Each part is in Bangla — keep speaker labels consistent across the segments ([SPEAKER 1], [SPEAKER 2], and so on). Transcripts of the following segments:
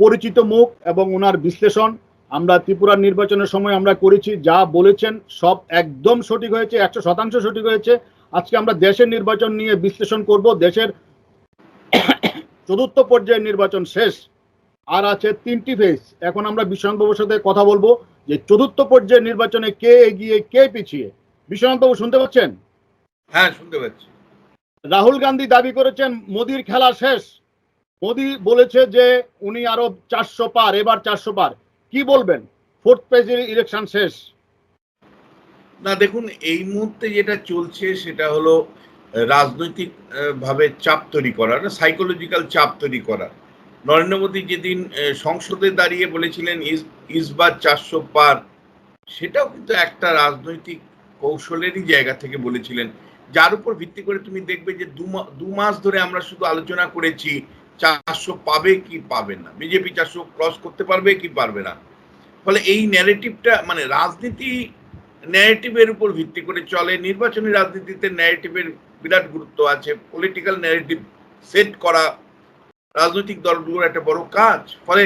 [SPEAKER 1] পরিচিত মুখ এবং ওনার বিশ্লেষণ আমরা ত্রিপুরার নির্বাচনের সময় আমরা করেছি। যা বলেছেন সব একদম সঠিক হয়েছে, 100% সঠিক হয়েছে। আজকে আমরা দেশের নির্বাচন নিয়ে বিশ্লেষণ করব। দেশের চতুর্থ পর্যায়ের নির্বাচন শেষ, আর আছে 3টি ফেজ। এখন আমরা বিশ্বনাথবাবুর সাথে কথা বলবো যে চতুর্থ পর্যায়ের নির্বাচনে কে এগিয়ে কে পিছিয়ে। বিশ্বনাথবাবু শুনতে পাচ্ছেন?
[SPEAKER 2] হ্যাঁ, শুনতে পাচ্ছি।
[SPEAKER 1] রাহুল গান্ধী দাবি করেছেন মোদির খেলা শেষ। মোদি বলেছে যে উনি আরো 400 পার, এবার 400 পার। কি বলবেন? ফোর্থ পেজের ইলেকশন শেষ।
[SPEAKER 2] না, দেখুন, এই মুহূর্তে যেটা চলছে সেটা হলো রাজনৈতিক ভাবে চাপ তৈরি করা, সাইকোলজিক্যাল চাপ তৈরি করা। নরেন্দ্র মোদী যেদিন সংসদে দাঁড়িয়ে বলেছিলেন ইসবার 400 পার, সেটাও কিন্তু একটা রাজনৈতিক কৌশলেরই জায়গা থেকে বলেছিলেন, যার উপর ভিত্তি করে তুমি দেখবে যে দু মাস ধরে আমরা শুধু আলোচনা করেছি 400 পাবে কি পাবে না, বিজেপি 400 ক্রস করতে পারবে কি পারবে না। ফলে এই ন্যারেটিভটা, মানে রাজনীতি ন্যারেটিভের উপর ভিত্তি করে চলে। নির্বাচনী রাজনীতিতে ন্যারেটিভের বিরাট গুরুত্ব আছে। পলিটিক্যাল ন্যারেটিভ সেট করা রাজনৈতিক দলগুলোর একটা বড় কাজ। ফলে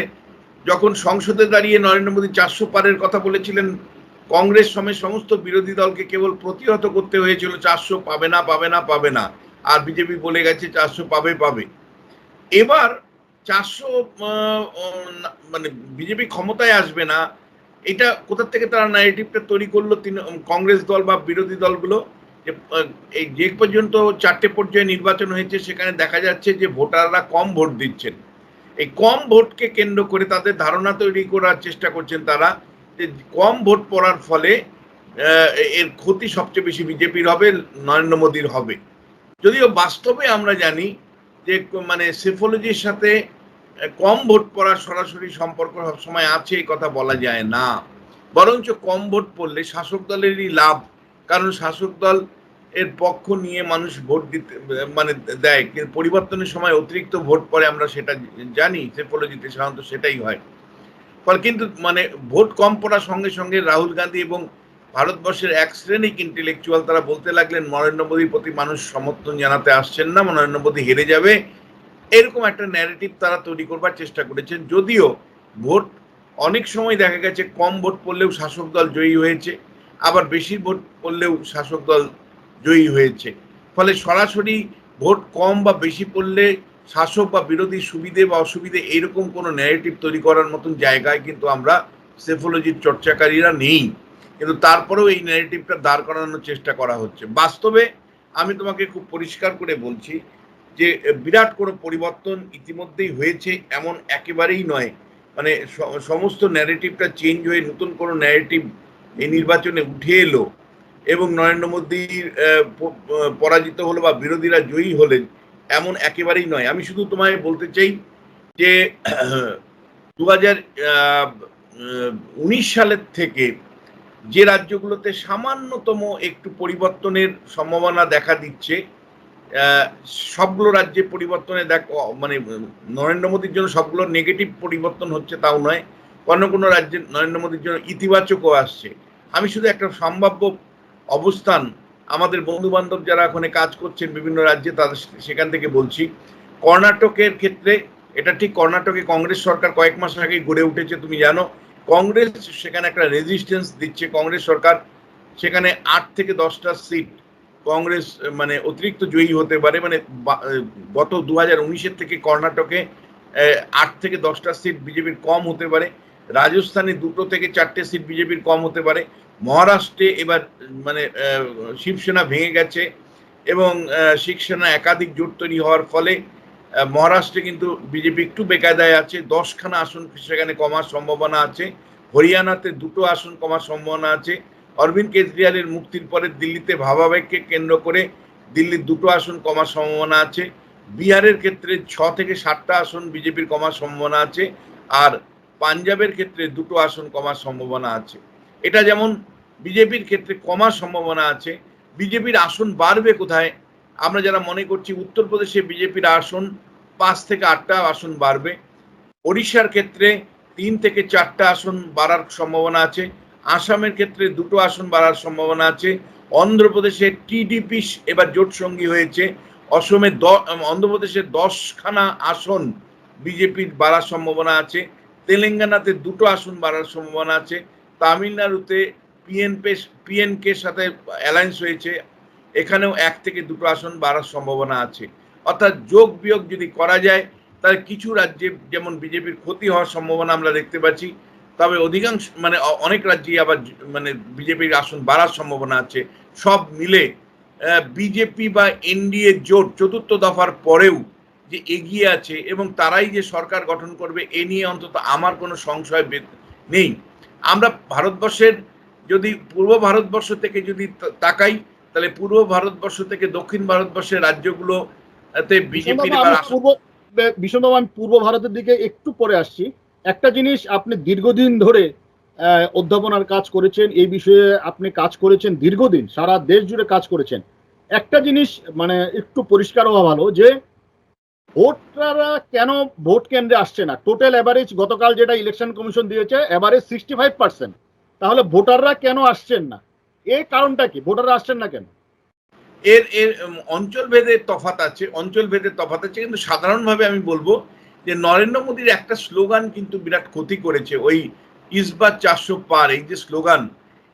[SPEAKER 2] যখন সংসদে দাঁড়িয়ে নরেন্দ্র মোদী 400 পারের কথা বলেছিলেন, কংগ্রেস সমেত সমস্ত বিরোধী দলকে কেবল প্রতিহত করতে হয়েছিল 400 পাবে না, পাবে না, পাবে না। আর বিজেপি বলে গেছে 400 পাবে পাবে। এবার 400 মানে বিজেপি ক্ষমতায় আসবে না, এটা কোথা থেকে তারা ন্যারেটিভটা তৈরি করলো কংগ্রেস দল বা বিরোধী দলগুলো? এই যে পর্যন্ত 4টে পর্যায়ে নির্বাচন হয়েছে সেখানে দেখা যাচ্ছে যে ভোটাররা কম ভোট দিচ্ছেন। এই কম ভোটকে কেন্দ্র করে তাদের ধারণা তৈরি করার চেষ্টা করছেন তারা, যে কম ভোট পড়ার ফলে এর ক্ষতি সবচেয়ে বেশি বিজেপির হবে, নরেন্দ্র মোদীর হবে। যদিও বাস্তবে আমরা জানি যে মানে সেফোলজির সাথে কম ভোট পড়ার সরাসরি সম্পর্ক সবসময় আছে, এই কথা বলা যায় না। বরঞ্চ কম ভোট পড়লে শাসক দলেরই লাভ, কারণ শাসক দল এর পক্ষ নিয়ে মানুষ ভোট দিতে মানে দেয়, কিন্তু পরিবর্তনের সময় অতিরিক্ত ভোট পড়ে, আমরা সেটা জানি, সেফোলজিতে সাধারণত সেটাই হয়। ফলে কিন্তু মানে ভোট কম পড়ার সঙ্গে সঙ্গে রাহুল গান্ধী এবং ভারতবর্ষের এক শ্রেণিক ইন্টেলেকচুয়াল তারা বলতে লাগলেন নরেন্দ্র মোদীর প্রতি মানুষ সমর্থন জানাতে আসছেন না, নরেন্দ্র মোদী হেরে যাবে, এরকম একটা ন্যারেটিভ তারা তৈরি করবার চেষ্টা করেছেন। যদিও ভোট অনেক সময় দেখা গেছে কম ভোট পড়লেও শাসক দল জয়ী হয়েছে, আবার বেশি ভোট পড়লেও শাসক দল জয়ী হয়েছে। ফলে সরাসরি ভোট কম বা বেশি পড়লে শাসক বা বিরোধী সুবিধে বা অসুবিধে এইরকম কোনো ন্যারেটিভ তৈরি করার মতন জায়গায় কিন্তু আমরা সেফোলজির চর্চাকারীরা নেই। কিন্তু তারপরেও এই ন্যারেটিভটা দাঁড় করানোর চেষ্টা করা হচ্ছে। বাস্তবে আমি তোমাকে খুব পরিষ্কার করে বলছি যে বিরাট কোনো পরিবর্তন ইতিমধ্যেই হয়েছে এমন একেবারেই নয়। মানে সমস্ত ন্যারেটিভটা চেঞ্জ হয়ে নতুন কোনো ন্যারেটিভ এই নির্বাচনে উঠে এলো এবং নরেন্দ্র মোদীর পরাজিত হলো বা বিরোধীরা জয়ী হলেন, এমন একেবারেই নয়। আমি শুধু তোমায় বলতে চাই যে 2019 সালের থেকে যে রাজ্যগুলোতে সামান্যতম একটু পরিবর্তনের সম্ভাবনা দেখা দিচ্ছে, সবগুলো রাজ্যে পরিবর্তনে মানে নরেন্দ্র মোদীর জন্য সবগুলো নেগেটিভ পরিবর্তন হচ্ছে তাও নয়, কোনো কোনো রাজ্যে নরেন্দ্র মোদীর জন্য ইতিবাচকও আসছে। আমি শুধু একটা সম্ভাব্য অবস্থান আমাদের বন্ধু বান্ধব যারা ওখানে কাজ করছেন বিভিন্ন রাজ্যে তাদের সেখান থেকে বলছি। কর্ণাটকের ক্ষেত্রে এটা ঠিক, কর্ণাটকে কংগ্রেস সরকার কয়েক মাস আগে গড়ে উঠেছে, তুমি জানো। কংগ্রেস সেখানে একটা রেজিস্ট্যান্স দিচ্ছে, কংগ্রেস সরকার সেখানে 8 থেকে 10টা সিট কংগ্রেস মানে অতিরিক্ত জয়ী হতে পারে। মানে গত 2019-এর থেকে কর্ণাটকে 8 থেকে 10টা সিট বিজেপির কম হতে পারে। রাজস্থানে 2 থেকে 4টে সিট বিজেপির কম হতে পারে। মহারাষ্ট্রে এবার মানে শিবসেনা ভেঙে গেছে এবং শিবসেনা একাধিক জোট তৈরি হওয়ার ফলে মহারাষ্ট্রে কিন্তু বিজেপি একটু বেকায়দায় আছে, 10খানা আসন সেখানে কমার সম্ভাবনা আছে। হরিয়ানাতে 2টো আসন কমার সম্ভাবনা আছে। অরবিন্দ কেজরিওয়ালের মুক্তির পরে দিল্লিতে ভাবাবেগকে কেন্দ্র করে দিল্লির 2টো আসন কমার সম্ভাবনা আছে। বিহারের ক্ষেত্রে 6 থেকে 7টা আসন বিজেপির কমার সম্ভাবনা আছে। আর পাঞ্জাবের ক্ষেত্রে 2টো আসন কমার সম্ভাবনা আছে। এটা যেমন বিজেপির ক্ষেত্রে কমার সম্ভাবনা আছে, বিজেপির আসন বাড়বে কোথায়? আমরা যারা মনে করছি উত্তরপ্রদেশে বিজেপির আসন 5 থেকে 8টা আসন বাড়বে। ওড়িশার ক্ষেত্রে 3 থেকে 4টা আসন বাড়ার সম্ভাবনা আছে। আসামের ক্ষেত্রে 2টো আসন বাড়ার সম্ভাবনা আছে। অন্ধ্রপ্রদেশে টিডিপি এবার জোট সঙ্গী হয়েছে। অসমে অন্ধ্রপ্রদেশের 10খানা আসন বিজেপির বাড়ার সম্ভাবনা আছে, তেলেঙ্গানাতে 2টো আসন বাড়ার সম্ভাবনা আছে, তামিলনাড়ুতে পিএনকের সাথে অ্যালায়েন্স হয়েছে, এখানেও 1 থেকে 2টো আসন বাড়ার সম্ভাবনা আছে। অর্থাৎ যোগ বিয়োগ যদি করা যায় তাহলে কিছু রাজ্যে যেমন বিজেপির ক্ষতি হওয়ার সম্ভাবনা আমরা দেখতে পাচ্ছি, তবে অধিকাংশ মানে অনেক রাজ্যেই আবার মানে বিজেপির আসন বাড়ার সম্ভাবনা আছে। সব মিলে বিজেপি বা এনডিএ জোট চতুর্থ দফার পরেও যে এগিয়ে আছে এবং তারাই যে সরকার গঠন করবে এ নিয়ে অন্তত আমার কোনো সংশয় নেই। আমরা ভারতবর্ষের যদি পূর্ব ভারতবর্ষ থেকে যদি তাকাই তাহলে পূর্ব ভারতবর্ষ থেকে দক্ষিণ ভারতবর্ষের রাজ্যগুলোতে বিজেপির
[SPEAKER 1] ভীষণভাবে আমি পূর্ব ভারতের দিকে একটু পরে আসছি। একটা জিনিস, আপনি দীর্ঘদিন ধরে অধ্যাপনার কাজ করেছেন, এই বিষয়ে আপনি কাজ করেছেন দীর্ঘদিন, সারা দেশ জুড়ে কাজ করেছেন। একটা জিনিস মানে একটু পরিষ্কার হওয়া ভালো যে ভোটাররা কেন ভোট কেন্দ্রে আসছে না। টোটাল অ্যাভারেজ গতকাল যেটা ইলেকশন কমিশন দিয়েছে অ্যাভারেজ 65%। তাহলে ভোটাররা কেন আসছেন না, এই কারণটা কি? ভোটাররা আসছেন না কেন?
[SPEAKER 2] এর এর অঞ্চল ভেদে তফাৎ আছে, কিন্তু সাধারণভাবে আমি বলবো যে নরেন্দ্র মোদীর একটা স্লোগান কিন্তু বিরাট ক্ষতি করেছে, ওই ইসবার 400 পার, এই যে স্লোগান,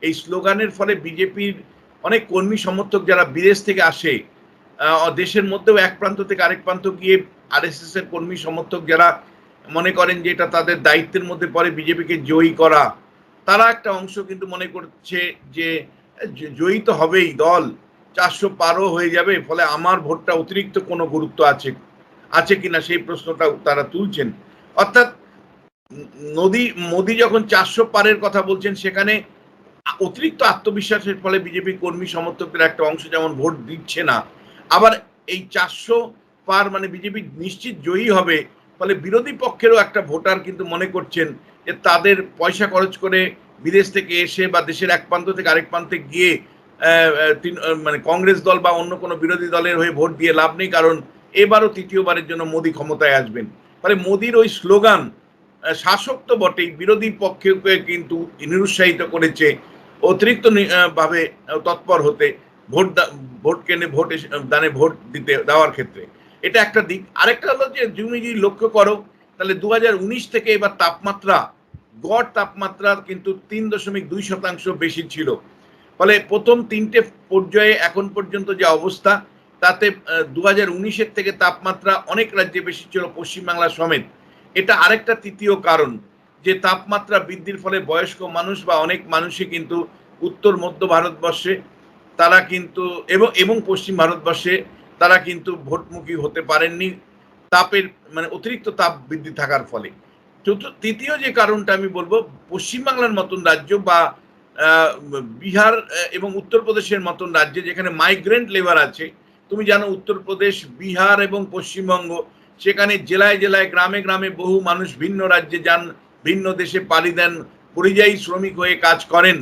[SPEAKER 2] এই স্লোগানের ফলে বিজেপির অনেক কর্মী সমর্থক যারা বিদেশ থেকে আসে, দেশের মধ্যেও এক প্রান্ত থেকে আরেক প্রান্ত গিয়ে আরএসএস এর কর্মী সমর্থক যারা মনে করেন যে এটা তাদের দায়িত্বের মধ্যে পড়ে বিজেপিকে জয়ী করা, তারা একটা অংশ কিন্তু মনে করছে যে জয়ী তো হবেই দল, 400 পারও হয়ে যাবে, ফলে আমার ভোটটা অতিরিক্ত কোনো গুরুত্ব আছে কিনা সেই প্রশ্নটা তারা তুলছেন। অর্থাৎ মোদী যখন 400 পারের কথা বলছেন সেখানে অতিরিক্ত আত্মবিশ্বাসের ফলে বিজেপি কর্মী সমর্থকদের একটা অংশ যেমন ভোট দিচ্ছে না, আবার এই 400 পার মানে বিজেপি নিশ্চিত জয়ী হবে, ফলে বিরোধী পক্ষেরও একটা ভোটার কিন্তু মনে করছেন যে তাদের পয়সা খরচ করে বিদেশ থেকে এসে বা দেশের এক প্রান্ত থেকে আরেক প্রান্তে গিয়ে মানে কংগ্রেস দল বা অন্য কোনো বিরোধী দলের হয়ে ভোট দিয়ে লাভ নেই, কারণ এবারও তৃতীয়বারের জন্য মোদী ক্ষমতায় আসবেন। ফলে মোদীর ওই স্লোগান শাসক তো বটেই, বিরোধী পক্ষকে কিন্তু নিরুৎসাহিত করেছে অতিরিক্ত ভাবে তৎপর হতে ভোট কেন্দ্রে দানে ভোট দিতে দেওয়ার ক্ষেত্রে। এটা একটা দিক। আরেকটা হলো যে তুমি যদি লক্ষ্য করো তাহলে 2019 থেকে এবার তাপমাত্রা, গড় তাপমাত্রা কিন্তু 3.2% বেশি ছিল। ফলে প্রথম 3টে পর্যায়ে এখন পর্যন্ত যে অবস্থা, তাতে 2019-এর থেকে তাপমাত্রা অনেক রাজ্যে বেশি ছিল, পশ্চিমবাংলা সমেত। এটা আরেকটা তৃতীয় কারণ যে তাপমাত্রা বৃদ্ধির ফলে বয়স্ক মানুষ বা অনেক মানুষই কিন্তু উত্তর মধ্য ভারতবর্ষে তারা কিন্তু এবং পশ্চিম ভারতবর্ষে তারা কিন্তু ভোটমুখী হতে পারেননি তাপের মানে অতিরিক্ত তাপ বৃদ্ধি থাকার ফলে। তৃতীয় যে কারণটা আমি বলবো, পশ্চিমবাংলার মতন রাজ্য বা বিহার এবং উত্তরপ্রদেশের মতন রাজ্যে যেখানে মাইগ্রেন্ট লেবার আছে, তুমি জানো উত্তরপ্রদেশ, বিহার এবং পশ্চিমবঙ্গ, সেখানে জেলায় জেলায় গ্রামে গ্রামে বহু মানুষ ভিন্ন রাজ্যে যান, ভিন্ন দেশে পাড়ি দেন, পরিযায়ী শ্রমিক হয়ে কাজ করেন।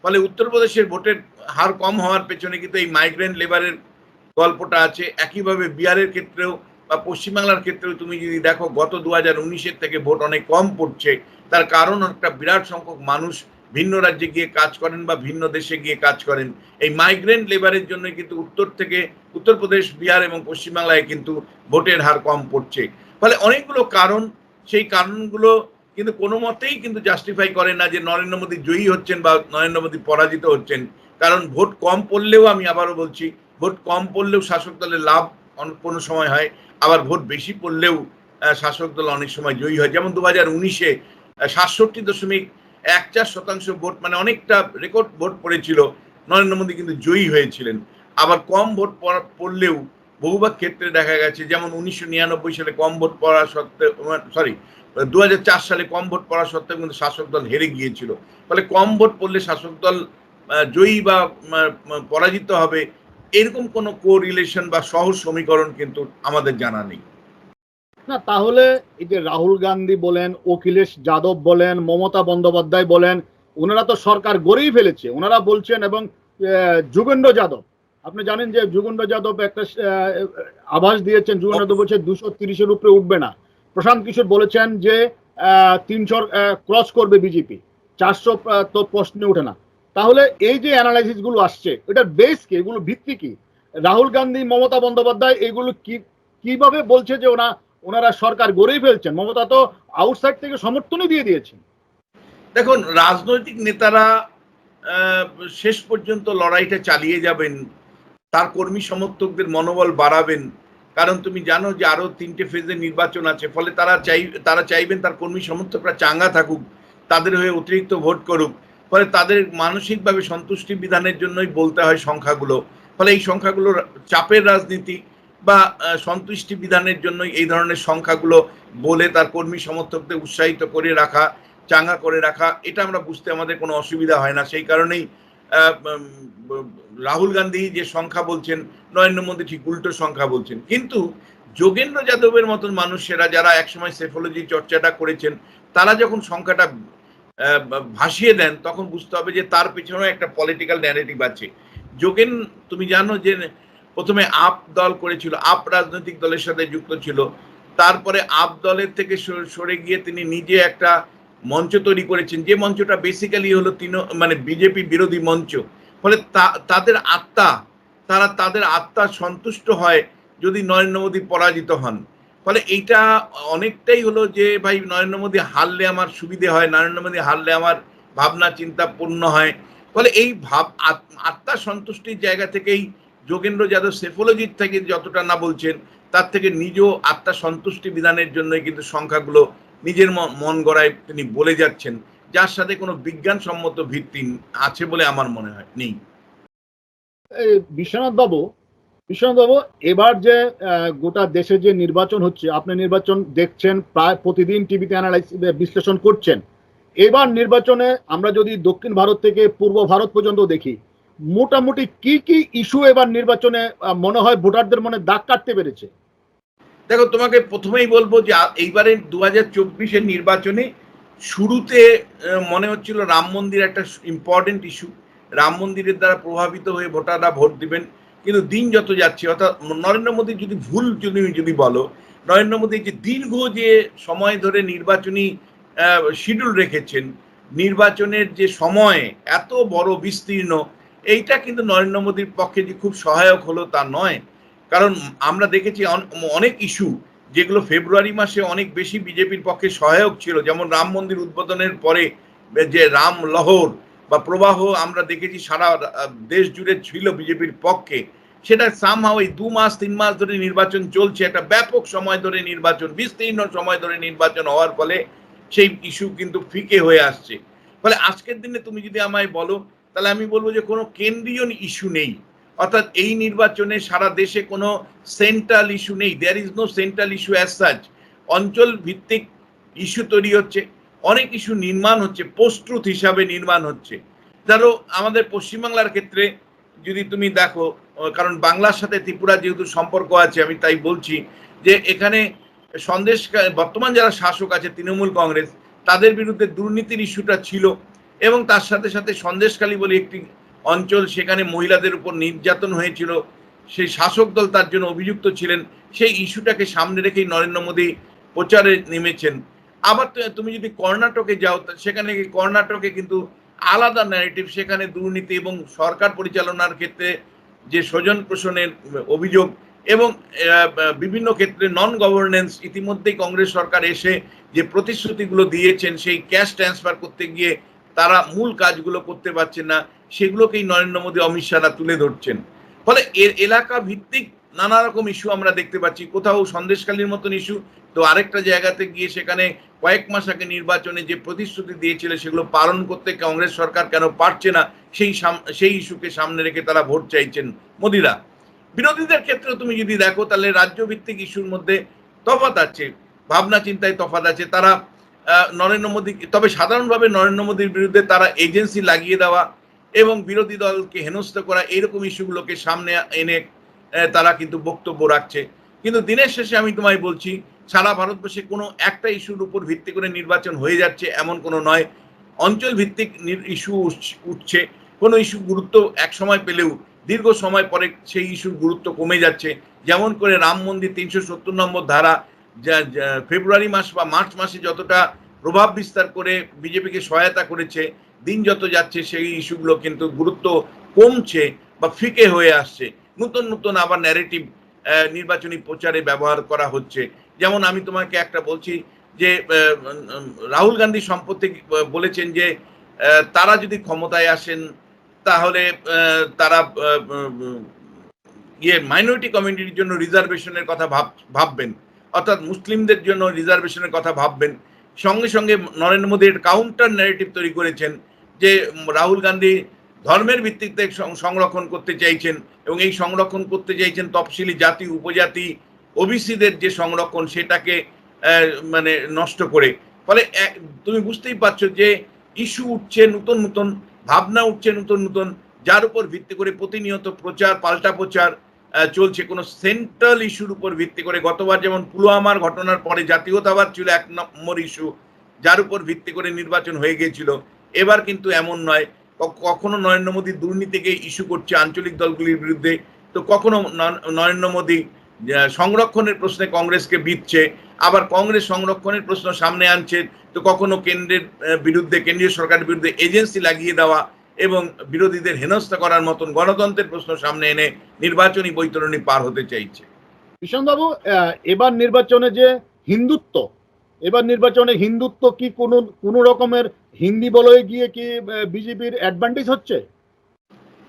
[SPEAKER 2] ফলে উত্তরপ্রদেশের ভোটের হার কম হওয়ার পেছনে কিন্তু এই মাইগ্রেন্ট লেবারের গল্পটা আছে। একইভাবে বিহারের ক্ষেত্রেও বা পশ্চিমবাংলার ক্ষেত্রেও তুমি যদি দেখো গত 2019-এর থেকে ভোট অনেক কম পড়ছে, তার কারণ একটা বিরাট সংখ্যক মানুষ ভিন্ন রাজ্যে গিয়ে কাজ করেন বা ভিন্ন দেশে গিয়ে কাজ করেন। এই মাইগ্রেন্ট লেবারের জন্য কিন্তু উত্তরপ্রদেশ, বিহার এবং পশ্চিমবাংলায় কিন্তু ভোটের হার কম পড়ছে। ফলে অনেকগুলো কারণ, সেই কারণগুলো কিন্তু কোনো মতেই কিন্তু জাস্টিফাই করে না যে নরেন্দ্র মোদী জয়ী হচ্ছেন বা নরেন্দ্র মোদী পরাজিত হচ্ছেন। কারণ ভোট কম পড়লেও, আমি আবারও বলছি, ভোট কম পড়লেও শাসক দলের লাভ কোনো সময় হয়, আবার ভোট বেশি পড়লেও শাসক দল অনেক সময় জয়ী হয়। যেমন 2019-এ 67.14% ভোট মানে অনেকটা রেকর্ড ভোট পড়েছিল, নরেন্দ্র মোদী কিন্তু জয়ী হয়েছিলেন। আবার কম ভোট পড়লেও বহুবার ক্ষেত্রে দেখা গেছে, যেমন 1999 সালে কম ভোট পড়া সত্ত্বেও, 2004 সালে কম ভোট পড়া সত্ত্বেও কিন্তু শাসক দল হেরে গিয়েছিল। ফলে কম ভোট পড়লে শাসক দল জয়ী বা পরাজিত হবে, এরকম কোনো কোরিলেশন বা সহজ সমীকরণ কিন্তু আমাদের জানা নেই।
[SPEAKER 1] না, তাহলে এই যে রাহুল গান্ধী বলেন, অখিলেশ যাদব বলেন, মমতা বন্দ্যোপাধ্যায় বলেন, ওনারা তো সরকার গড়েই ফেলেছে, ওনারা বলছেন। এবং যোগেন্দ্র যাদব, আপনি জানেন যে যোগেন্দ্র যাদব একটা আভাস দিয়েছেন, যোগেন্দ্র যাদব বলছে 230-এর উপরে উঠবে না। প্রশান্ত কিশোর বলেছেন যে 300 ক্রস করবে বিজেপি, 400 তো প্রশ্নে ওঠে না। তাহলে এই যে অ্যানালাইসিস গুলো আসছে, এটার বেস কি, এগুলো ভিত্তি কি? রাহুল গান্ধী, মমতা বন্দ্যোপাধ্যায় এগুলো কিভাবে বলছে যে ওরা ওনারা সরকার গড়েই ফেলছেন, মমতা তো আউটসাইড থেকে সমর্থনই দিয়ে দিয়েছেন।
[SPEAKER 2] দেখুন, রাজনৈতিক নেতারা শেষ পর্যন্ত লড়াইটা চালিয়ে যাবেন, তার কর্মী সমর্থকদের মনোবল বাড়াবেন। কারণ তুমি জানো যে আরো 3টে ফেজে নির্বাচন আছে, ফলে তারা চাইবেন তার কর্মী সমর্থকরা চাঙ্গা থাকুক, তাদের হয়ে অতিরিক্ত ভোট করুক। ফলে তাদের মানসিকভাবে সন্তুষ্টি বিধানের জন্যই বলতে হয় সংখ্যাগুলো। ফলে এই সংখ্যাগুলো চাপের রাজনীতি বা সন্তুষ্টি বিধানের জন্যই এই ধরনের সংখ্যাগুলো বলে তার কর্মী সমর্থকদের উৎসাহিত করে রাখা, চাঙ্গা করে রাখা, এটা আমরা বুঝতে আমাদের কোনো অসুবিধা হয় না। সেই কারণেই রাহুল গান্ধী যে সংখ্যা বলছেন, নরেন্দ্র মোদী ঠিক উল্টো সংখ্যা বলছেন। কিন্তু যোগেন্দ্র যাদবের মতন মানুষেরা যারা একসময় সেফোলজি চর্চাটা করেছেন, তারা যখন সংখ্যাটা ভাসিয়ে দেন, তখন বুঝতে হবে যে তার পেছনেও একটা পলিটিক্যাল ন্যারেটিভ আছে। যোগেন, তুমি জানো যে প্রথমে আপ দল করেছিল, আপ রাজনৈতিক দলের সাথে যুক্ত ছিল, তারপরে আপ দলের থেকে সরে গিয়ে তিনি নিজে একটা মঞ্চ তৈরি করেছেন, যে মঞ্চটা বেসিক্যালি হলো মানে বিজেপি বিরোধী মঞ্চ। ফলে তাদের আত্মা সন্তুষ্ট হয় যদি নরেন্দ্র মোদী পরাজিত হন। ফলে এইটা অনেকটাই হলো যে ভাই নরেন্দ্র মোদী হারলে আমার সুবিধে হয়, নরেন্দ্র মোদী হারলে আমার ভাবনা চিন্তা পূর্ণ হয়। ফলে এই আত্মা সন্তুষ্টির জায়গা থেকেই যোগেন্দ্র যাদব সেফোলজির থেকে যতটা না বলছেন, তার থেকে নিজ আত্মা সন্তুষ্টি বিধানের জন্যই কিন্তু সংখ্যাগুলো নিজের মন গড়ায় তিনি বলে যাচ্ছেন, যার সাথে কোনো বিজ্ঞানসম্মত ভিত্তি আছে বলে আমার মনে হয় নেই।
[SPEAKER 1] বিশ্বনাথ বাবু, এবার যে গোটা দেশে যে নির্বাচন হচ্ছে, আপনি নির্বাচন দেখছেন, প্রায় প্রতিদিন টিভিতে বিশ্লেষণ করছেন। এবার নির্বাচনে আমরা যদি দক্ষিণ ভারত থেকে পূর্ব ভারত পর্যন্ত দেখি, মোটামুটি কি কি ইস্যু এবার নির্বাচনে মনে হয় ভোটারদের মনে দাগ কাটতে পেরেছে?
[SPEAKER 2] দেখো, তোমাকে প্রথমেই বলবো যে এইবারে 2024-এর নির্বাচনে শুরুতে মনে হচ্ছিল রাম মন্দির একটা ইম্পর্টেন্ট ইস্যু, রাম মন্দিরের দ্বারা প্রভাবিত হয়ে ভোটাররা ভোট দিবেন। কিন্তু দিন যত যাচ্ছে, অর্থাৎ নরেন্দ্র মোদী যদি ভুল যদি বলো, নরেন্দ্র মোদী যে দীর্ঘ যে সময় ধরে নির্বাচনী শিডিউল রেখেছেন, নির্বাচনের যে সময় এত বড় বিস্তীর্ণ, এইটা কিন্তু নরেন্দ্র মোদীর পক্ষে যে খুব সহায়ক হলো তা নয়। কারণ আমরা দেখেছি অনেক ইস্যু যেগুলো ফেব্রুয়ারি মাসে অনেক বেশি বিজেপির পক্ষে সহায়ক ছিল, যেমন রাম মন্দির উদ্বোধনের পরে যে রাম লহর বা প্রবাহ আমরা দেখেছি সারা দেশ জুড়ে ছিল বিজেপির পক্ষে। সেটা সামহাও এই 2 মাস 3 মাস ধরে নির্বাচন চলছে, একটা ব্যাপক সময় ধরে নির্বাচন, বিস্তীর্ণ সময় ধরে নির্বাচন হওয়ার ফলে সেই ইস্যু কিন্তু ফিকে হয়ে আসছে। ফলে আজকের দিনে তুমি যদি আমায় বলো, তাহলে আমি বলবো যে কোনো কেন্দ্রীয় ইস্যু নেই। অর্থাৎ এই নির্বাচনে সারা দেশে কোনো সেন্ট্রাল ইস্যু নেই, there is no central issue as such. অঞ্চল ভিত্তিক ইস্যু তৈরি হচ্ছে, অনেক ইস্যু নির্মাণ হচ্ছে, পোস্ট ট্রুথ হিসাবে নির্মাণ হচ্ছে। ধরো আমাদের পশ্চিমবাংলার ক্ষেত্রে যদি তুমি দেখো, কারণ বাংলার সাথে ত্রিপুরা যেহেতু সম্পর্ক আছে, আমি তাই বলছি যে এখানে বর্তমান যারা শাসক আছে তৃণমূল কংগ্রেস, তাদের বিরুদ্ধে দুর্নীতির ইস্যুটা ছিল, এবং তার সাথে সাথে সন্দেশখালী বলে একটি অঞ্চল, সেখানে মহিলাদের উপর নির্যাতন হয়েছিল, সেই শাসক দল তার জন্য অভিযুক্ত ছিলেন। সেই ইস্যুটাকে সামনে রেখেই নরেন্দ্র মোদী প্রচারে নেমেছেন। আবার তুমি যদি কর্ণাটকে যাও, সেখানে কর্ণাটকে কিন্তু আলাদা ন্যারেটিভ, সেখানে দুর্নীতি এবং সরকার পরিচালনার ক্ষেত্রে যে স্বজন পোষণের অভিযোগ এবং বিভিন্ন ক্ষেত্রে নন গভর্নেন্স, ইতিমধ্যেই কংগ্রেস সরকার এসে যে প্রতিশ্রুতিগুলো দিয়েছেন, সেই ক্যাশ ট্রান্সফার করতে গিয়ে তারা মূল কাজগুলো করতে পারছেন না, সেগুলোকেই নরেন্দ্র মোদী অমিত শাহরা তুলে ধরছেন। ফলে এর এলাকা ভিত্তিক নানা রকম ইস্যু আমরা দেখতে পাচ্ছি। কোথাও সন্দেশখালীর মতন ইস্যু, তো আরেকটা জায়গাতে গিয়ে সেখানে কয়েক মাস আগে নির্বাচনে যে প্রতিশ্রুতি দিয়েছিল সেগুলো পালন করতে কংগ্রেস সরকার কেন পারছে না, সেই ইস্যুকে সামনে রেখে তারা ভোট চাইছেন মোদিরা। বিরোধীদের ক্ষেত্রে তুমি যদি দেখো, তাহলে রাজ্য ভিত্তিক ইস্যুর মধ্যে তফাৎ আছে, ভাবনা চিন্তায় তফাৎ আছে। তারা নরেন্দ্র মোদী, তবে সাধারণভাবে নরেন্দ্র মোদীর বিরুদ্ধে তারা এজেন্সি লাগিয়ে দেওয়া এবং বিরোধী দলকে হেনস্থা করা, এইরকম ইস্যুগুলোকে সামনে এনে তারা কিন্তু বক্তব্য রাখছে। কিন্তু দিনের শেষে আমি তোমায় বলছি, সারা ভারতবর্ষে কোনো একটা ইস্যুর উপর ভিত্তি করে নির্বাচন হয়ে যাচ্ছে এমন কোনো নয়। অঞ্চল ভিত্তিক ইস্যু উঠছে, কোনো ইস্যু গুরুত্ব এক সময় পেলেও দীর্ঘ সময় পরে সেই ইস্যুর গুরুত্ব কমে যাচ্ছে। যেমন করে রাম মন্দির 370 নম্বর ধারা, যা ফেব্রুয়ারি মাস বা মার্চ মাসে যতটা প্রভাব বিস্তার করে বিজেপিকে সহায়তা করেছে, দিন যত যাচ্ছে সেই ইস্যুগুলো কিন্তু গুরুত্ব কমছে বা ফিকে হয়ে আসছে। নতুন নতুন আবার ন্যারেটিভ নির্বাচনী প্রচারে ব্যবহার করা হচ্ছে। যেমন আমি তোমাকে একটা বলছি যে রাহুল গান্ধী সম্প্রতি বলেছেন যে তারা যদি ক্ষমতায় আসেন তাহলে তারা মাইনরিটি কমিউনিটির জন্য রিজার্ভেশনের কথা ভাববেন, অর্থাৎ মুসলিমদের জন্য রিজার্ভেশনের কথা ভাববেন। সঙ্গে সঙ্গে নরেন্দ্র মোদী কাউন্টার ন্যারেটিভ তৈরি করেছেন যে রাহুল গান্ধী ধর্মের ভিত্তিতে সংরক্ষণ করতে চাইছেন এবং এই সংরক্ষণ করতে চাইছেন তফসিলি জাতি উপজাতি ওবিসিদের যে সংরক্ষণ সেটাকে মানে নষ্ট করে। ফলে তুমি বুঝতেই পারছো যে ইস্যু উঠছে নতুন নতুন, ভাবনা উঠছে নতুন নতুন, যার উপর ভিত্তি করে প্রতিনিয়ত প্রচার পাল্টা প্রচার চলছে কোনো সেন্ট্রাল ইস্যুর উপর ভিত্তি করে। গতবার যেমন পুলওয়ামার ঘটনার পরে জাতীয়তাবাদ ছিল ১ নম্বর ইস্যু, যার উপর ভিত্তি করে নির্বাচন হয়ে গিয়েছিল। এবার কিন্তু এমন নয়, কখনো নরেন্দ্র মোদী দুর্নীতিকে ইস্যু করছে আঞ্চলিক দলগুলির বিরুদ্ধে, তো কখনো নরেন্দ্র মোদী সংরক্ষণের প্রশ্নে কংগ্রেসকে বিঁধছে, আবার কংগ্রেস সংরক্ষণের প্রশ্ন সামনে আনছে, তো কখনো কেন্দ্রের বিরুদ্ধে কেন্দ্রীয় সরকারের বিরুদ্ধে এজেন্সি লাগিয়ে দেওয়া এবং বিরোধীদের হেনস্থা করার মতন গণতন্ত্রের প্রশ্ন সামনে এনে নির্বাচনী বৈতরণী পার হতে চাইছে।
[SPEAKER 1] ভীষণবাবু, এবার নির্বাচনে যে হিন্দুত্ব, এবার নির্বাচনে হিন্দুত্ব কি কোনো রকমের হিন্দি বলয়ে গিয়ে কি বিজেপির অ্যাডভান্টেজ হচ্ছে?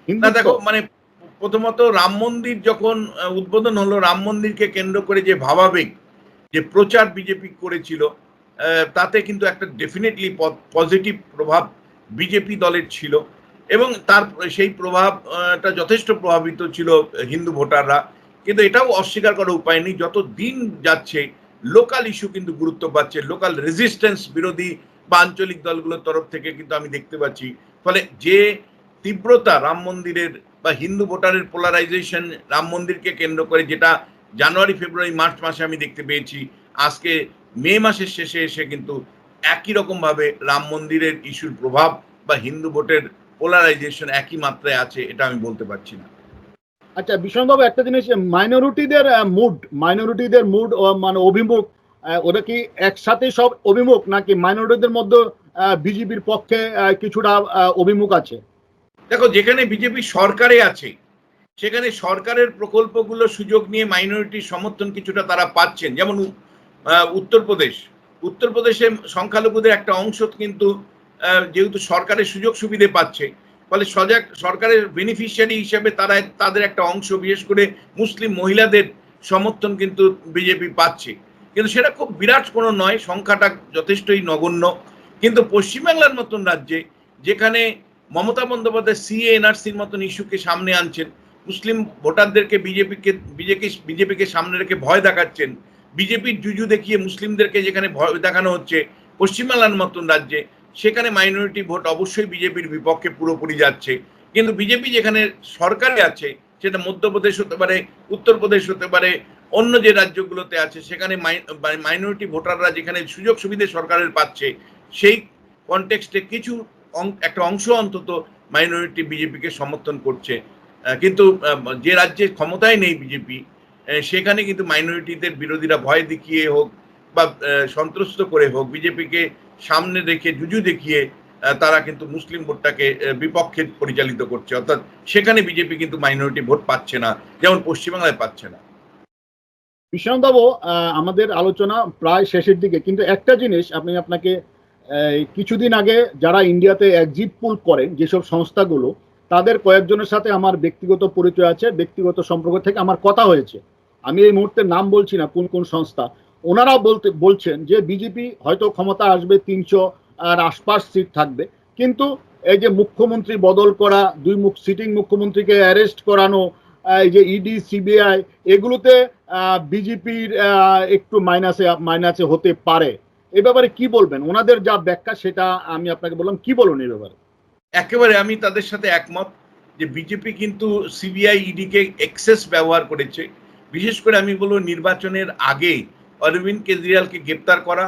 [SPEAKER 2] না দেখো, মানে প্রথমত রাম মন্দির যখন উদ্বোধন হলো, রাম মন্দিরকে কেন্দ্র করে যে ভাবাবেগ, যে প্রচার বিজেপি করেছিল, তাতে কিন্তু একটা ডেফিনেটলি পজিটিভ প্রভাব বিজেপি দলের ছিল এবং তার সেই প্রভাবটা যথেষ্ট প্রভাবিত ছিল হিন্দু ভোটাররা। কিন্তু এটাও অস্বীকার করার উপায় নেই, যত দিন যাচ্ছে লোকাল ইস্যু কিন্তু গুরুত্ব পাচ্ছে, লোকাল রেজিস্ট্যান্স বিরোধী বা আঞ্চলিক দলগুলোর তরফ থেকে কিন্তু আমি দেখতে পাচ্ছি। ফলে যে তীব্রতা রাম মন্দিরের বা হিন্দু ভোটারের পোলারাইজেশন রাম মন্দিরকে কেন্দ্র করে, যেটা জানুয়ারি ফেব্রুয়ারি মার্চ মাসে আমি দেখতে পেয়েছি, আজকে মে মাসের শেষে এসে কিন্তু একই রকম ভাবে রাম মন্দিরের ইস্যুর প্রভাব বা হিন্দু ভোটের পোলারাইজেশন একই মাত্রায় আছে, এটা আমি বলতে পারছি না।
[SPEAKER 1] আচ্ছা ভীষণবাবু, একটা জিনিস, মাইনরিটিদের মুড মানে অভিমুখ, ওরা কি একসাথে সব অভিমুখ নাকি মাইনরিটিদের মধ্যে বিজেপির পক্ষে কিছুটা অভিমুখ আছে?
[SPEAKER 2] দেখো, যেখানে বিজেপি সরকারে আছে সেখানে সরকারের প্রকল্পগুলো সুযোগ নিয়ে মাইনরিটির সমর্থন কিছুটা তারা পাচ্ছেন। যেমন উত্তরপ্রদেশে সংখ্যালঘুদের একটা অংশ কিন্তু যেহেতু সরকারের সুযোগ সুবিধে পাচ্ছে, ফলে সরকারের বেনিফিশিয়ারি হিসেবে তারা তাদের একটা অংশ, বিশেষ করে মুসলিম মহিলাদের সমর্থন কিন্তু বিজেপি পাচ্ছে। কিন্তু সেটা খুব বিরাট কোনো নয়, সংখ্যাটা যথেষ্টই নগণ্য। কিন্তু পশ্চিমবাংলার মতন রাজ্যে, যেখানে মমতা বন্দ্যোপাধ্যায় সিএ এনআরসির মতন ইস্যুকে সামনে আনছেন, মুসলিম ভোটারদেরকে বিজেপিকে সামনে রেখে ভয় দেখাচ্ছেন, বিজেপির জুজু দেখিয়ে মুসলিমদেরকে যেখানে ভয় দেখানো হচ্ছে পশ্চিমবাংলার মতন রাজ্যে, সেখানে মাইনরিটি ভোট অবশ্যই বিজেপির বিপক্ষে পুরোপুরি যাচ্ছে। কিন্তু বিজেপি যেখানে সরকারে আছে, সেটা মধ্যপ্রদেশ হতে পারে, উত্তরপ্রদেশ হতে পারে, অন্য যে রাজ্যগুলোতে আছে, সেখানে মাইনরিটি ভোটাররা যেখানে সুযোগ সুবিধা সরকারের পাচ্ছে, সেই কনটেক্সটে কিছু একটা অংশ অন্তত মাইনরিটি বিজেপিকে সমর্থন করছে। কিন্তু যে রাজ্যে ক্ষমতায় নেই বিজেপি, সেখানে কিন্তু মাইনরিটিদের বিরোধীরা ভয় দেখিয়ে হোক বা সন্ত্রস্ত করে হোক, বিজেপিকে সামনে রেখে জুজু দেখিয়ে তারা কিন্তু মুসলিম ভোটটাকে বিপক্ষে পরিচালিত করছে। অর্থাৎ সেখানে বিজেপি কিন্তু মাইনরিটি ভোট পাচ্ছে না, যেমন পশ্চিমবাংলায় পাচ্ছে না।
[SPEAKER 1] বিশ্বনাথবাবু, আমাদের আলোচনা প্রায় শেষের দিকে, কিন্তু একটা জিনিস আপনাকে কিছুদিন আগে যারা ইন্ডিয়াতে এক্সিট পোল করেন যেসব সংস্থাগুলো, তাদের কয়েকজনের সাথে আমার ব্যক্তিগত পরিচয় আছে, ব্যক্তিগত সম্পর্ক থেকে আমার কথা হয়েছে। আমি এই মুহূর্তে নাম বলছি না কোন কোন সংস্থা। ওনারা বলছেন যে বিজেপি হয়তো ক্ষমতা আসবে, 300 আর আশপাশ সিট থাকবে, কিন্তু এই যে মুখ্যমন্ত্রী বদল করা, সিটিং মুখ্যমন্ত্রীকে অ্যারেস্ট করানো, এই যে ইডি সিবিআই, এগুলোতে বিজেপির একটু মাইনাসে হতে পারে। এ ব্যাপারে কি বলবেন? ওনাদের যা ব্যাখ্যা সেটা আমি আপনাকে বললাম, কি বলুন এই ব্যাপারে?
[SPEAKER 2] একেবারে আমি তাদের সাথে একমত যে বিজেপি কিন্তু সিবিআই ইডিকে এক্সেস ব্যবহার করেছে। বিশেষ করে আমি বলবো নির্বাচনের আগে অরবিন্দ কেজরিওয়ালকে গ্রেপ্তার করা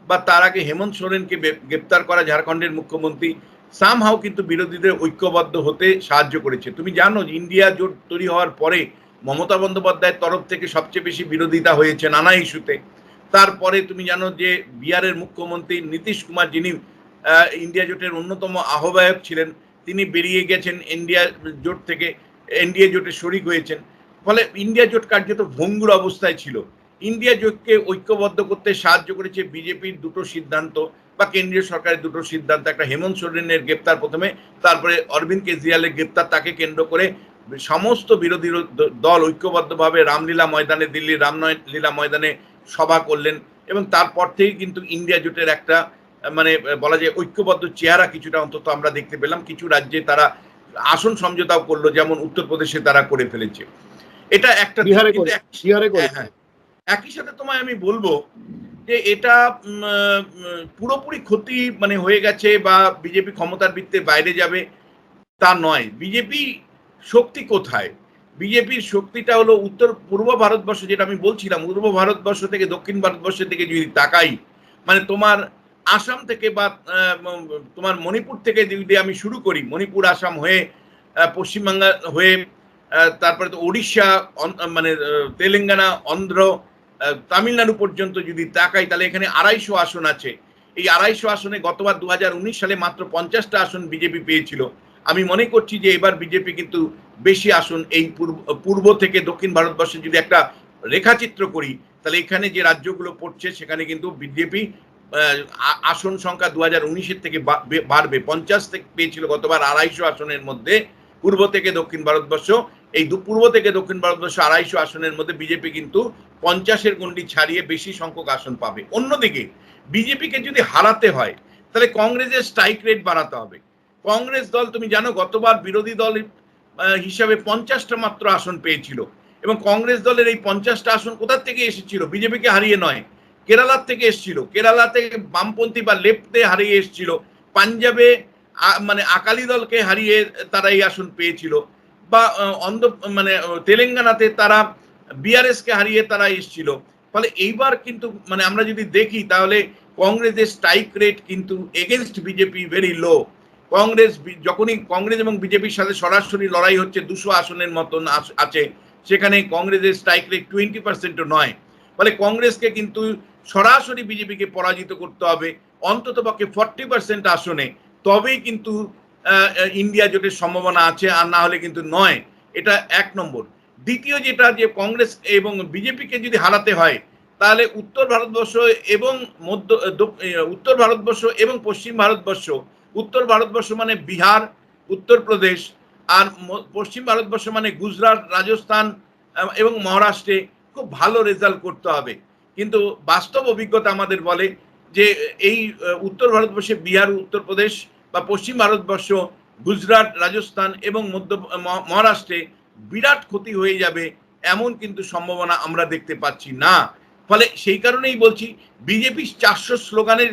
[SPEAKER 2] বা তার আগে হেমন্ত সোরেনকে গ্রেপ্তার করা, ঝাড়খণ্ডের মুখ্যমন্ত্রী, সামহাও কিন্তু বিরোধীদের ঐক্যবদ্ধ হতে সাহায্য করেছে। তুমি জানো যে ইন্ডিয়া জোট তৈরি হওয়ার পরে মমতা বন্দ্যোপাধ্যায়ের তরফ থেকে সবচেয়ে বেশি বিরোধিতা হয়েছে নানা ইস্যুতে। তারপরে তুমি জানো যে বিহারের মুখ্যমন্ত্রী নীতিশ কুমার, যিনি ইন্ডিয়া জোটের অন্যতম আহ্বায়ক ছিলেন, তিনি বেরিয়ে গেছেন ইন্ডিয়া জোট থেকে, এনডিএ জোটে শরিক হয়েছেন। ফলে ইন্ডিয়া জোট কার্যত ভঙ্গুর অবস্থায় ছিল। ইন্ডিয়া জোটকে ঐক্যবদ্ধ করতে সাহায্য করেছে বিজেপির দুটো সিদ্ধান্ত বা কেন্দ্রীয় সরকারের দুটো সিদ্ধান্ত, একটা হেমন্ত সোরেনের গ্রেপ্তার প্রথমে, তারপরে অরবিন্দ কেজরিওয়ালের গ্রেপ্তার। তাকে কেন্দ্র করে সমস্ত বিরোধী দল ঐক্যবদ্ধভাবে রামলীলা ময়দানে, দিল্লির রামলীলা ময়দানে সভা করলেন এবং তারপর থেকেই কিন্তু ইন্ডিয়া জোটের একটা মানে বলা যায় ঐক্যবদ্ধ চেহারা কিছুটা অন্তত আমরা দেখতে পেলাম। কিছু রাজ্যে তারা আসন সমঝোতাও করলো, যেমন উত্তরপ্রদেশে তারা করে ফেলেছে। এটা একটা দিক।
[SPEAKER 1] বিহারে
[SPEAKER 2] কিন্তু হ্যাঁ,
[SPEAKER 1] করেছে।
[SPEAKER 2] হ্যাঁ, একই সাথে তোমায় আমি বলবো যে এটা পুরোপুরি ক্ষতি মানে হয়ে গেছে বা বিজেপি ক্ষমতার বৃত্তের বাইরে যাবে তা নয়। বিজেপি শক্তি কোথায়? বিজেপির শক্তিটা হলো পূর্ব ভারতবর্ষ, যেটা আমি বলছিলাম, পূর্ব ভারতবর্ষ থেকে দক্ষিণ ভারতবর্ষের দিকে যদি তাকাই, মানে তোমার আসাম থেকে বা তোমার মণিপুর থেকে যদি আমি শুরু করি, মণিপুর আসাম হয়ে পশ্চিমবাংলা হয়ে তারপরে তো ওড়িশা, মানে তেলেঙ্গানা, অন্ধ্র, তামিলনাড়ু পর্যন্ত যদি তাকাই, তাহলে এখানে 250 আসন আছে। এই 250 আসনে গতবার 2019 সালে মাত্র 50টা আসন বিজেপি পেয়েছিল। আমি মনে করছি যে এবার বিজেপি কিন্তু বেশি আসন এই পূর্ব থেকে দক্ষিণ ভারতবর্ষে যদি একটা রেখাচিত্র করি, তাহলে এখানে যে রাজ্যগুলো পড়ছে সেখানে কিন্তু বিজেপি আসন সংখ্যা 2019-এর থেকে বাড়বে। 50 থেকে পেয়েছিল গতবার 250 আসনের মধ্যে পূর্ব থেকে দক্ষিণ ভারতবর্ষ। এই পূর্ব থেকে দক্ষিণ ভারতবর্ষ 250 আসনের মধ্যে বিজেপি কিন্তু 50-এর গণ্ডি ছাড়িয়ে বেশি সংখ্যক আসন পাবে। অন্যদিকে বিজেপিকে যদি হারাতে হয় তাহলে কংগ্রেসের স্ট্রাইক রেট বাড়াতে হবে। কংগ্রেস দল তুমি জানো গতবার বিরোধী দল হিসাবে 50টা মাত্র আসন পেয়েছিল এবং কংগ্রেস দলের এই 50টা আসন কোথা থেকে এসেছিল? বিজেপিকে হারিয়ে নয়, কেরালার থেকে এসেছিল। কেরালা থেকে বামপন্থী বা লেফটে হারিয়ে এসেছিল। পাঞ্জাবে মানে আকালি দলকে হারিয়ে তারা এই আসন পেয়েছিল, বা অন্ধ্র মানে তেলেঙ্গানাতে তারা বিআরএস কে হারিয়ে তারা এসেছিল। ফলে এইবার কিন্তু মানে আমরা যদি দেখি তাহলে কংগ্রেসের স্ট্রাইক রেট কিন্তু against BJP very low. Congress যখনই কংগ্রেস এবং বিজেপির সাথে সরাসরি লড়াই হচ্ছে 200 আসনের মতন আছে, সেখানে কংগ্রেসের স্ট্রাইক রেট 20%ও নয়। ফলে কংগ্রেসকে কিন্তু সরাসরি বিজেপিকে পরাজিত করতে হবে অন্তত পক্ষে 40% আসনে, তবেই কিন্তু ইন্ডিয়া জোটের সম্ভাবনা আছে, আর না হলে কিন্তু নয়। এটা এক নম্বর। দ্বিতীয় যেটা, যে কংগ্রেস এবং বিজেপিকে যদি হারাতে হয় তাহলে উত্তর ভারতবর্ষ এবং উত্তর ভারতবর্ষ এবং পশ্চিম ভারতবর্ষ, উত্তর ভারতবর্ষ মানে বিহার, উত্তরপ্রদেশ, আর পশ্চিম ভারতবর্ষ মানে গুজরাট, রাজস্থান এবং মহারাষ্ট্রে খুব ভালো রেজাল্ট করতে হবে। কিন্তু বাস্তব অভিজ্ঞতা আমাদের বলে যে এই উত্তর ভারতবর্ষে বিহার, উত্তরপ্রদেশ বা পশ্চিম ভারতবর্ষ, গুজরাট, রাজস্থান এবং মহারাষ্ট্রে বিরাট ক্ষতি হয়ে যাবে, এমন কিন্তু সম্ভাবনা আমরা দেখতে পাচ্ছি না। ফলে সেই কারণেই বলছি বিজেপি 400 স্লোগানের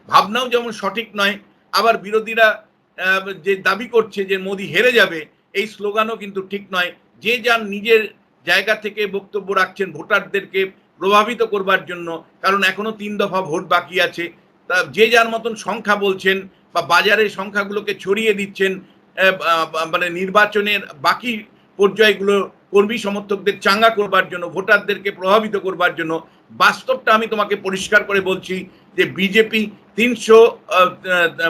[SPEAKER 2] ভাবনাও যেমন সঠিক নয়, আবার বিরোধীরা যে দাবি করছে যে মোদি হেরে যাবে, এই স্লোগানও কিন্তু ঠিক নয়। যে যার নিজের জায়গা থেকে বক্তব্য রাখছেন ভোটারদেরকে প্রভাবিত করবার জন্য, কারণ এখনো 3 দফা ভোট বাকি আছে। তা যে যার মতন সংখ্যা বলছেন বা বাজারে সংখ্যাগুলোকে ছড়িয়ে দিচ্ছেন, মানে নির্বাচনের বাকি পর্যায়গুলো কর্মী সমর্থকদের চাঙ্গা করবার জন্য, ভোটারদেরকে প্রভাবিত করবার জন্য। বাস্তবটা আমি তোমাকে পরিষ্কার করে বলছি যে বিজেপি 300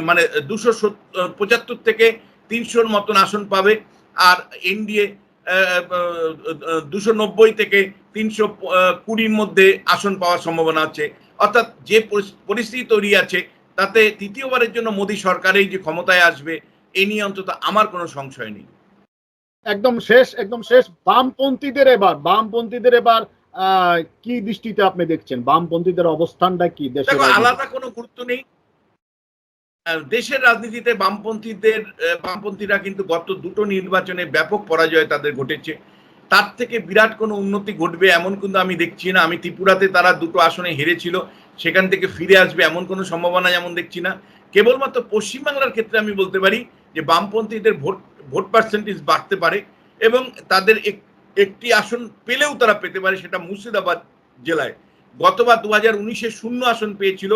[SPEAKER 2] মানে 275 থেকে 300-র মতন আসন পাবে, আর এনডিএ 290 থেকে 320-র মধ্যে আসন পাওয়ার সম্ভাবনা আছে। অর্থাৎ যে পরিস্থিতি তৈরি আছে তাতে তৃতীয়বারের জন্য মোদী সরকারেই যে ক্ষমতায় আসবে, এ নিয়ে অন্তত আমার কোনো সংশয় নেই।
[SPEAKER 1] একদম শেষ বামপন্থীদের এবার কি দৃষ্টিতে আপনি দেখছেন? বামপন্থীদের অবস্থানটা কি দেশে?
[SPEAKER 2] দেখো, আলাদা কোনো গুরুত্ব নেই। দেশের রাজনীতিতে বামপন্থীরা কিন্তু গত দুটো নির্বাচনে ব্যাপক পরাজয় তাদের ঘটেছে। তার থেকে বিরাট কোনো উন্নতি ঘটবে এমন কিন্তু আমি দেখছি না। আমি ত্রিপুরাতে তারা 2টো আসনে হেরেছিল, সেখান থেকে ফিরে আসবে এমন কোনো সম্ভাবনা যেমন দেখছি না। কেবলমাত্র পশ্চিমবাংলার ক্ষেত্রে আমি বলতে পারি যে বামপন্থীদের ভোট পার্সেন্টেজ বাড়তে পারে এবং তাদের একটি আসন পেলেও তারা পেতে পারে, সেটা মুর্শিদাবাদ জেলায়। গতবার 2019-এ 0 আসন পেয়েছিল,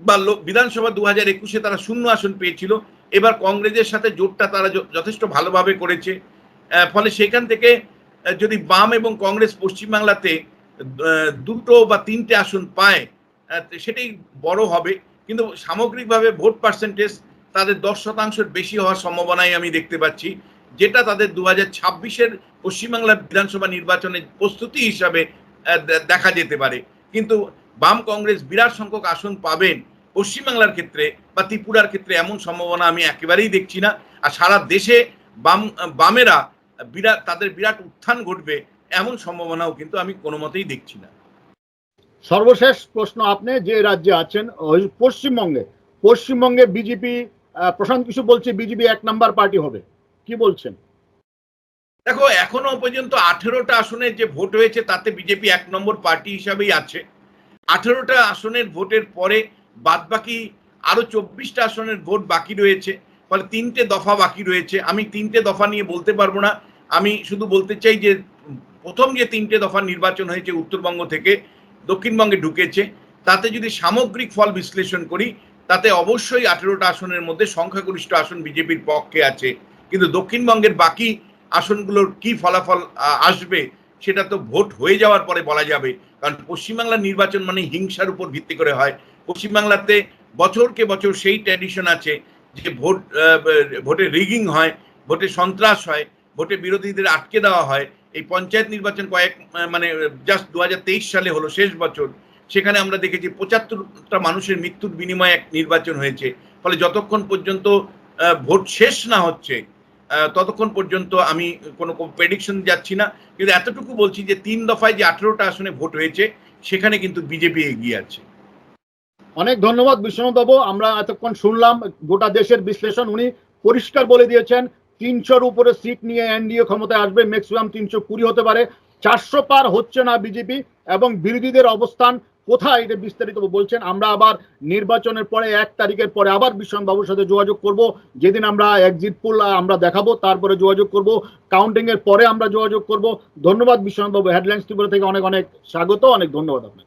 [SPEAKER 2] বা বিধানসভা 2021-এ তারা 0 আসন পেয়েছিল। এবার কংগ্রেসের সাথে জোটটা তারা যথেষ্ট ভালোভাবে করেছে। ফলে সেখান থেকে যদি বাম এবং কংগ্রেস পশ্চিমবাংলাতে 2টো বা 3টে আসন পায়, সেটাই বড় হবে। কিন্তু সামগ্রিকভাবে ভোট পার্সেন্টেজ তাদের 10% বেশি হওয়ার সম্ভাবনাই আমি দেখতে পাচ্ছি, যেটা তাদের 2026-এর পশ্চিমবাংলার বিধানসভা নির্বাচনের প্রস্তুতি হিসাবে দেখা যেতে পারে, কিন্তু বাম কংগ্রেস বিরাট সংখ্যক আসন পাবেন পশ্চিমবাংলার ক্ষেত্রে বা ত্রিপুরার ক্ষেত্রে এমন সম্ভাবনা আমি একেবারেই দেখছি না। আর সারা দেশে বামেরা তাদের বিরাট উত্থান ঘটবে এমন সম্ভাবনাও কিন্তু আমি কোনো মতেই দেখছি না।
[SPEAKER 1] সর্বশেষ প্রশ্ন, আপনি যে রাজ্যে আছেন ওই পশ্চিমবঙ্গে বিজেপি, প্রশান্ত কিছু বলছে বিজেপি 1 নাম্বার পার্টি হবে, কি বলছেন?
[SPEAKER 2] দেখো, এখনো পর্যন্ত 18টা আসনের যে ভোট হয়েছে তাতে বিজেপি 1 নম্বর পার্টি হিসাবেই আছে। 18টা আসনের ভোটের পরে বাদবাকি আরো 24টা আসনের ভোট বাকি রয়েছে, ফলে 3টে দফা বাকি রয়েছে। আমি 3টে দফা নিয়ে বলতে পারবো না। আমি শুধু বলতে চাই যে প্রথম যে 3টে দফার নির্বাচন হয়েছে উত্তরবঙ্গ থেকে দক্ষিণবঙ্গে ঢুকেছে, তাতে যদি সামগ্রিক ফল বিশ্লেষণ করি তাতে অবশ্যই 18টা আসনের মধ্যে সংখ্যাগরিষ্ঠ আসন বিজেপির পক্ষে আছে। কিন্তু দক্ষিণবঙ্গের বাকি আসনগুলোর কি ফলাফল আসবে সেটা তো ভোট হয়ে যাওয়ার পরে বলা যাবে। কারণ পশ্চিমবাংলার নির্বাচন মানে হিংসার উপর ভিত্তি করে হয়। পশ্চিমবাংলাতে বছরকে বছর সেই ট্র্যাডিশন আছে যে ভোটে রিগিং হয়, ভোটে সন্ত্রাস হয়, ভোটে বিরোধীদের আটকে দেওয়া হয়। এই পঞ্চায়েত নির্বাচন মানে জাস্ট 2023 সালে হলো, শেষ বছর। সেখানে আমরা দেখেছি 75টা মানুষের মৃত্যুর বিনিময়ে এক নির্বাচন হয়েছে। ফলে যতক্ষণ পর্যন্ত ভোট শেষ না হচ্ছে ততক্ষণ পর্যন্ত আমি কোনো প্রেডিকশন যাচ্ছি না। কিন্তু এতটুকু বলছি যে 3 দফায় যে 18টা আসনে ভোট হয়েছে সেখানে কিন্তু বিজেপি এগিয়ে আছে।
[SPEAKER 1] অনেক ধন্যবাদ বিশ্বনাথ বাবু। আমরা এতক্ষণ শুনলাম গোটা দেশের বিশ্লেষণ। উনি পরিষ্কার বলে দিয়েছেন 300-র উপরে সিট নিয়ে এনডিএ ক্ষমতায় আসবে, ম্যাক্সিমাম 320 হতে পারে। 400 পার হচ্ছে না বিজেপি, এবং বিরোধীদের অবস্থান কোথায় এটা বিস্তারিত বলছেন। আমরা আবার নির্বাচনের পরে 1 তারিখের পরে আবার বিশ্বনাথ বাবুর সাথে যোগাযোগ করব, যেদিন আমরা এক্সিট পোল আমরা দেখাবো তারপরে যোগাযোগ করব, কাউন্টিং এর পরে আমরা যোগাযোগ করব। ধন্যবাদ বিশ্বনাথ বাবু। হেডলাইন্স ত্রিপুরা থেকে অনেক অনেক স্বাগত, অনেক ধন্যবাদ আপনাকে।